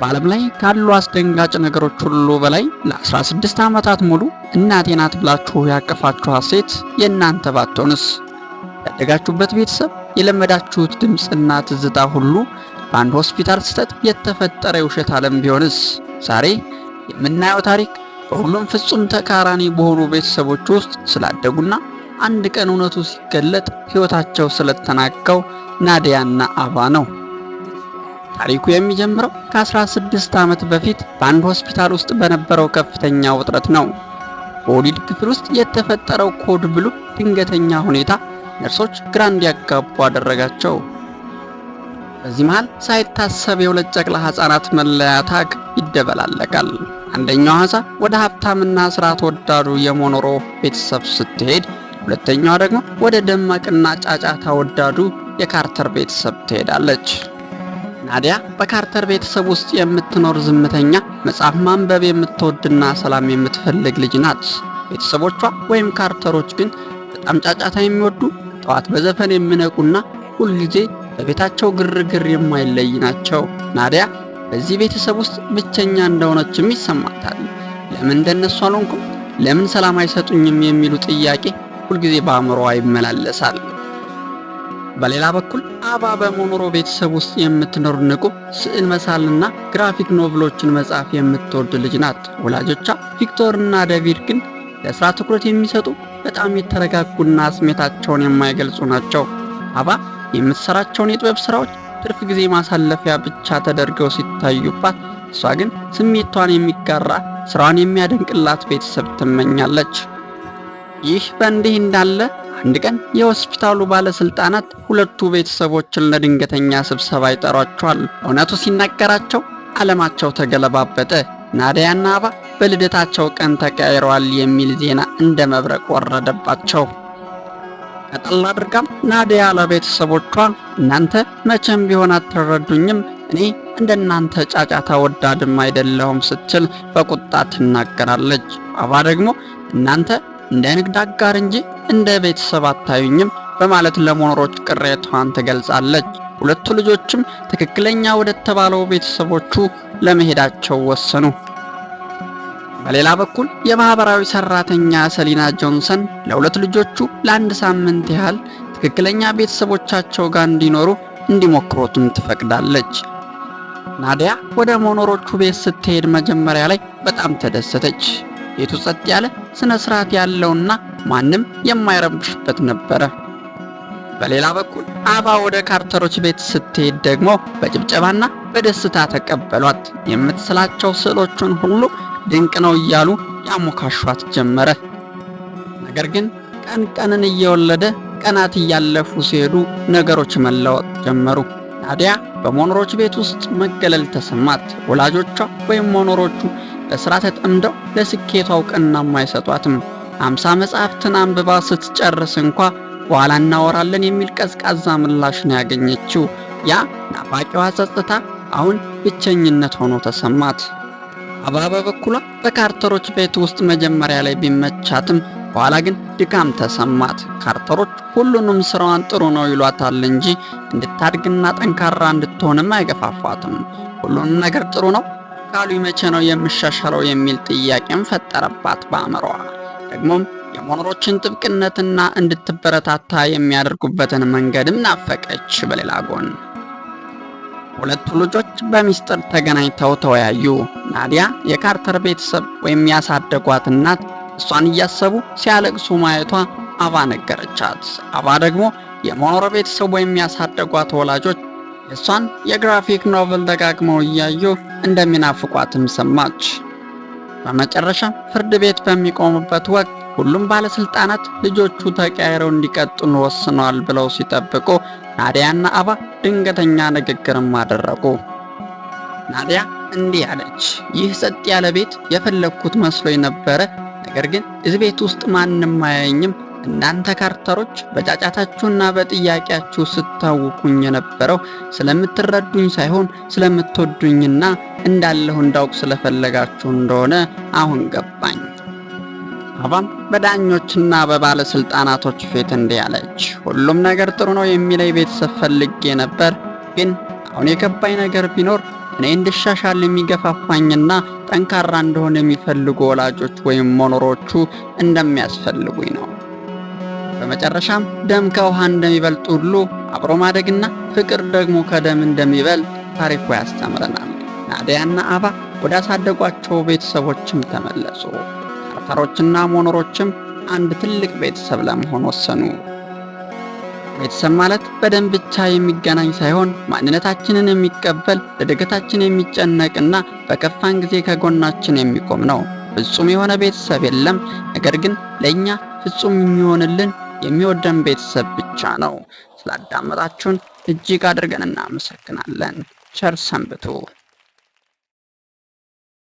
በዓለም ላይ ካሉ አስደንጋጭ ነገሮች ሁሉ በላይ ለ16 ዓመታት ሙሉ እናቴ ናት ብላችሁ ያቀፋችኋት ሴት የእናንተ ባትሆንስ? ያደጋችሁበት ቤተሰብ፣ የለመዳችሁት ድምፅና ትዝታ ሁሉ በአንድ ሆስፒታል ስህተት የተፈጠረ የውሸት ዓለም ቢሆንስ? ዛሬ የምናየው ታሪክ በሁሉም ፍጹም ተቃራኒ በሆኑ ቤተሰቦች ውስጥ ስላደጉና አንድ ቀን እውነቱ ሲገለጥ ሕይወታቸው ስለተናጋው ናዲያና አባ ነው። ታሪኩ የሚጀምረው ከ16 ዓመት በፊት በአንድ ሆስፒታል ውስጥ በነበረው ከፍተኛ ውጥረት ነው። በወሊድ ክፍል ውስጥ የተፈጠረው ኮድ ብሉ ድንገተኛ ሁኔታ ነርሶች ግራ እንዲያጋቡ አደረጋቸው። በዚህ መሃል ሳይታሰብ የሁለት ጨቅላ ሕፃናት መለያ ታግ ይደበላለቃል። አንደኛው ሐሳብ ወደ ሀብታምና ስርዓት ወዳዱ የሞኖሮ ቤተሰብ ስትሄድ፣ ሁለተኛዋ ደግሞ ወደ ደማቅና ጫጫታ ወዳዱ የካርተር ቤተሰብ ትሄዳለች። ናዲያ በካርተር ቤተሰብ ውስጥ የምትኖር ዝምተኛ፣ መጽሐፍ ማንበብ የምትወድና ሰላም የምትፈልግ ልጅ ናት። ቤተሰቦቿ ወይም ካርተሮች ግን በጣም ጫጫታ የሚወዱ፣ ጠዋት በዘፈን የሚነቁና ሁልጊዜ በቤታቸው ግርግር የማይለይ ናቸው። ናዲያ በዚህ ቤተሰብ ውስጥ ብቸኛ እንደሆነችም ይሰማታል። ለምን እንደነሱ አልሆንኩም? ለምን ሰላም አይሰጡኝም? የሚሉ ጥያቄ ሁልጊዜ በአእምሮዋ ይመላለሳል። በሌላ በኩል አባ በሞኖሮ ቤተሰብ ውስጥ የምትኖር ንቁ፣ ስዕል መሳልና ግራፊክ ኖቭሎችን መጻፍ የምትወድ ልጅ ናት። ወላጆቿ ቪክቶርና ዴቪድ ግን ለስራ ትኩረት የሚሰጡ በጣም የተረጋጉና ስሜታቸውን የማይገልጹ ናቸው። አባ የምትሰራቸውን የጥበብ ስራዎች ትርፍ ጊዜ ማሳለፊያ ብቻ ተደርገው ሲታዩባት፣ እሷ ግን ስሜቷን የሚጋራ ስራዋን የሚያደንቅላት ቤተሰብ ትመኛለች። ይህ በእንዲህ እንዳለ አንድ ቀን የሆስፒታሉ ባለስልጣናት ሁለቱ ቤተሰቦችን ለድንገተኛ ስብሰባ ይጠሯቸዋል። እውነቱ ሲነገራቸው ዓለማቸው ተገለባበጠ። ናዲያና አባ በልደታቸው ቀን ተቀያይረዋል የሚል ዜና እንደ መብረቅ ወረደባቸው። ቀጠል አድርጋም ናዲያ ለቤተሰቦቿ እናንተ መቼም ቢሆን አትረዱኝም፣ እኔ እንደናንተ ጫጫታ ወዳድም አይደለሁም ስትል በቁጣ ትናገራለች። አባ ደግሞ እናንተ እንደ ንግድ አጋር እንጂ እንደ ቤተሰብ አታዩኝም በማለት ለሞኖሮች ቅሬታዋን ትገልጻለች። ሁለቱ ልጆችም ትክክለኛ ወደ ተባለው ቤተሰቦቹ ለመሄዳቸው ወሰኑ። በሌላ በኩል የማህበራዊ ሰራተኛ ሰሊና ጆንሰን ለሁለት ልጆቹ ለአንድ ሳምንት ያህል ትክክለኛ ቤተሰቦቻቸው ጋር እንዲኖሩ እንዲሞክሩትም ትፈቅዳለች። ናዲያ ወደ ሞኖሮቹ ቤት ስትሄድ መጀመሪያ ላይ በጣም ተደሰተች። ቤቱ ጸጥ ያለ፣ ስነ ስርዓት ያለውና ማንም የማይረብሽበት ነበረ። በሌላ በኩል አባ ወደ ካርተሮች ቤት ስትሄድ ደግሞ በጭብጨባና በደስታ ተቀበሏት። የምትስላቸው ስዕሎችን ሁሉ ድንቅ ነው እያሉ ያሞካሿት ጀመረ። ነገር ግን ቀን ቀንን እየወለደ ቀናት እያለፉ ሲሄዱ ነገሮች መለወጥ ጀመሩ። ናዲያ በሞኖሮች ቤት ውስጥ መገለል ተሰማት። ወላጆቿ ወይም ሞኖሮቹ በስራ ተጠምደው ለስኬቷ እውቅናም አይሰጧትም። 50 መጽሐፍትን አንብባ ስትጨርስ እንኳ በኋላ እናወራለን የሚል ቀዝቃዛ ምላሽ ነው ያገኘችው። ያ ናፋቂዋ ጸጥታ አሁን ብቸኝነት ሆኖ ተሰማት። አባ በበኩሏ በካርተሮች ቤት ውስጥ መጀመሪያ ላይ ቢመቻትም በኋላ ግን ድካም ተሰማት። ካርተሮች ሁሉንም ስራዋን ጥሩ ነው ይሏታል እንጂ እንድታድግና ጠንካራ እንድትሆንም አይገፋፏትም። ሁሉንም ነገር ጥሩ ነው ካሉ መቼ ነው የምሻሻለው የሚል ጥያቄም ፈጠረባት በአእምሮዋ። ደግሞም የሞኖሮችን ጥብቅነትና እንድትበረታታ የሚያደርጉበትን መንገድም ናፈቀች። በሌላ ጎን ሁለቱ ልጆች በሚስጥር ተገናኝተው ተወያዩ። ናዲያ የካርተር ቤተሰብ ወይም ያሳደጓት እናት እሷን እያሰቡ ሲያለቅሱ ማየቷ አባ ነገረቻት። አባ ደግሞ የሞኖሮ ቤተሰብ ወይም ያሳደጓት ወላጆች እሷን የግራፊክ ኖቨል ደጋግመው እያዩ እንደሚናፍቋትም ሰማች። በመጨረሻ ፍርድ ቤት በሚቆሙበት ወቅት ሁሉም ባለስልጣናት ልጆቹ ተቀያይረው እንዲቀጥሉ ወስነዋል ብለው ሲጠብቁ ናዲያና አባ ድንገተኛ ንግግርም አደረጉ። ናዲያ እንዲህ አለች፣ ይህ ጸጥ ያለ ቤት የፈለግኩት መስሎኝ ነበረ። ነገር ግን እዚህ ቤት ውስጥ ማንም አያየኝም። እናንተ ካርተሮች በጫጫታችሁና በጥያቄያችሁ ስታውኩኝ የነበረው ስለምትረዱኝ ሳይሆን ስለምትወዱኝና እንዳለሁ እንዳውቅ ስለፈለጋችሁ እንደሆነ አሁን ገባኝ። አባም በዳኞችና በባለስልጣናቶች ፊት እንዲህ አለች፣ ሁሉም ነገር ጥሩ ነው የሚለኝ ቤተሰብ ፈልጌ ነበር። ግን አሁን የገባኝ ነገር ቢኖር እኔ እንድሻሻል የሚገፋፋኝና ጠንካራ እንደሆነ የሚፈልጉ ወላጆች ወይም መኖሮቹ እንደሚያስፈልጉኝ ነው። በመጨረሻም ደም ከውሃ እንደሚበልጥ ሁሉ አብሮ ማደግና ፍቅር ደግሞ ከደም እንደሚበልጥ ታሪኩ ያስተምረናል። ናዲያና አባ ወደ አሳደጓቸው ቤተሰቦችም ተመለሱ። ታርታሮችና ሞኖሮችም አንድ ትልቅ ቤተሰብ ለመሆን ወሰኑ። ቤተሰብ ማለት በደም ብቻ የሚገናኝ ሳይሆን ማንነታችንን የሚቀበል፣ ለእድገታችን የሚጨነቅና በከፋን ጊዜ ከጎናችን የሚቆም ነው። ፍጹም የሆነ ቤተሰብ የለም፣ ነገር ግን ለእኛ ፍጹም የሚሆንልን የሚወደን ቤተሰብ ብቻ ነው። ስላዳመጣችሁን እጅግ አድርገን እናመሰግናለን። ቸር ሰንብቱ።